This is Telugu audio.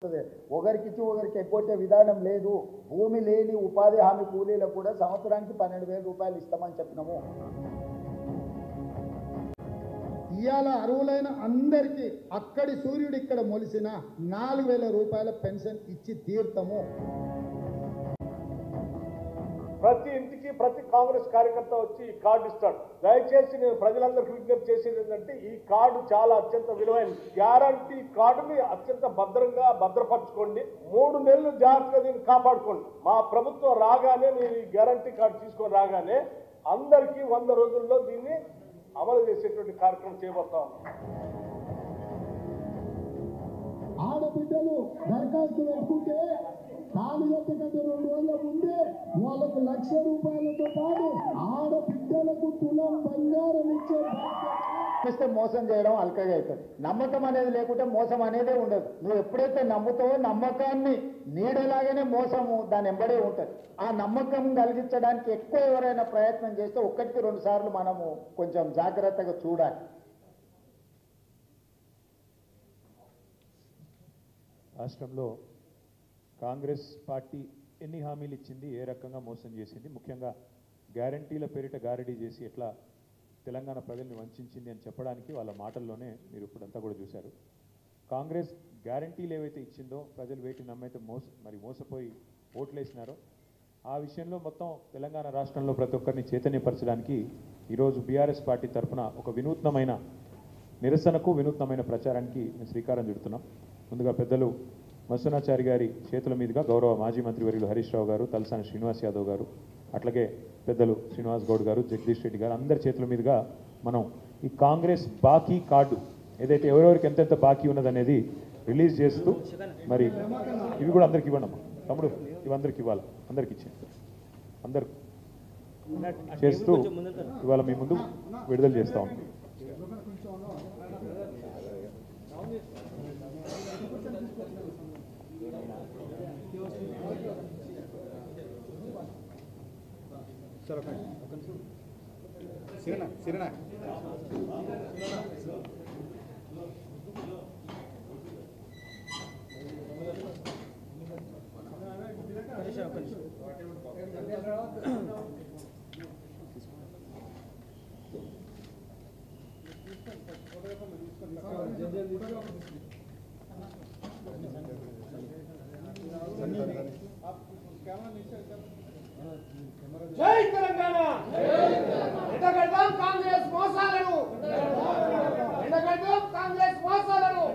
వస్తుంది. ఒకరికిచ్చి ఒకరికి ఎగ్గొట్టే విధానం లేదు. భూమి లేని ఉపాధి హామీ కూలీలకు కూడా సంవత్సరానికి 12,000 రూపాయలు ఇస్తామని చెప్పినాము. ఇవాళ అర్హులైన అందరికీ అక్కడి సూర్యుడు ఇక్కడ మొలిసిన 4,000 రూపాయల పెన్షన్ ఇచ్చి తీర్తాము. ప్రతి ఇంటికి ప్రతి కాంగ్రెస్ కార్యకర్త వచ్చి ఈ కార్డు ఇస్తాడు. దయచేసి నేను ప్రజలందరికీ విజ్ఞప్తి చేసేది ఏంటంటే ఈ కార్డు చాలా అత్యంత విలువైనది. గ్యారంటీ కార్డుని అత్యంత భద్రపరచుకోండి. 3 నెలలు జాగ్రత్తగా దీన్ని కాపాడుకోండి. మా ప్రభుత్వం రాగానే నేను ఈ గ్యారంటీ కార్డు తీసుకొని రాగానే అందరికీ 100 రోజుల్లో దీన్ని అమలు చేసేటువంటి కార్యక్రమం చేయబోతాం. ఆడబిడ్డలు దరఖాస్తు పెట్టుకుంటే తాళిగట్ట కంటే 2 రోజుల ముందే వాళ్ళకు 1,00,000 రూపాయలతో పాటు ఆడబిడ్డలకు తులం బంగారం ఇస్తే మోసం చేయడం అల్కగా అవుతుంది. నమ్మకం అనేది లేకుంటే మోసం అనేదే ఉండదు. నువ్వు ఎప్పుడైతే నమ్ముతావో నమ్మకాన్ని నీడలాగానే మోసము దాని ఎంబడే ఉంటుంది. ఆ నమ్మకం కలిగించడానికి ఎక్కువ ఎవరైనా ప్రయత్నం చేస్తే 1-2 సార్లు మనము కొంచెం జాగ్రత్తగా చూడాలి. రాష్ట్రంలో కాంగ్రెస్ పార్టీ ఎన్ని హామీలు ఇచ్చింది, ఏ రకంగా మోసం చేసింది, ముఖ్యంగా గ్యారంటీల పేరిట గారడీ చేసి ఎట్లా తెలంగాణ ప్రజల్ని వంచింది అని చెప్పడానికి వాళ్ళ మాటల్లోనే మీరు ఇప్పుడంతా కూడా చూశారు. కాంగ్రెస్ గ్యారంటీలు ఏవైతే ఇచ్చిందో ప్రజలు వేటిని నమ్మైతే మోసపోయి ఓట్లేసినారో ఆ విషయంలో మొత్తం తెలంగాణ రాష్ట్రంలో ప్రతి ఒక్కరిని చైతన్యపరచడానికి ఈరోజు బీఆర్ఎస్ పార్టీ తరఫున ఒక వినూత్నమైన నిరసనకు వినూత్నమైన ప్రచారానికి మేము శ్రీకారం చుడుతున్నాం. ముందుగా పెద్దలు మత్స్యనాచారి గారి చేతుల మీదుగా గౌరవ మాజీ మంత్రివర్యులు హరీష్ రావు గారు, తలసాని శ్రీనివాస్ యాదవ్ గారు, అట్లాగే పెద్దలు శ్రీనివాస్ గౌడ్ గారు, జగదీష్ రెడ్డి గారు అందరి చేతుల మీదుగా మనం ఈ కాంగ్రెస్ బాకీ కార్డు ఏదైతే ఎవరెవరికి ఎంతెంత బాకీ ఉన్నదనేది రిలీజ్ చేస్తూ మరి ఇవి కూడా అందరికి ఇవ్వండి అమ్మా తమ్ముడు, ఇవి అందరికి ఇవ్వాలి, అందరికి ఇచ్చేయండి, అందరు చేస్తూ ఇవాళ మీ ముందు విడుదల చేస్తూ ఉంటాం. జై తెలంగాణ, ఎండగడదాం కాంగ్రెస్ మోసాలను, ఎండగడదాం కాంగ్రెస్ మోసాలను.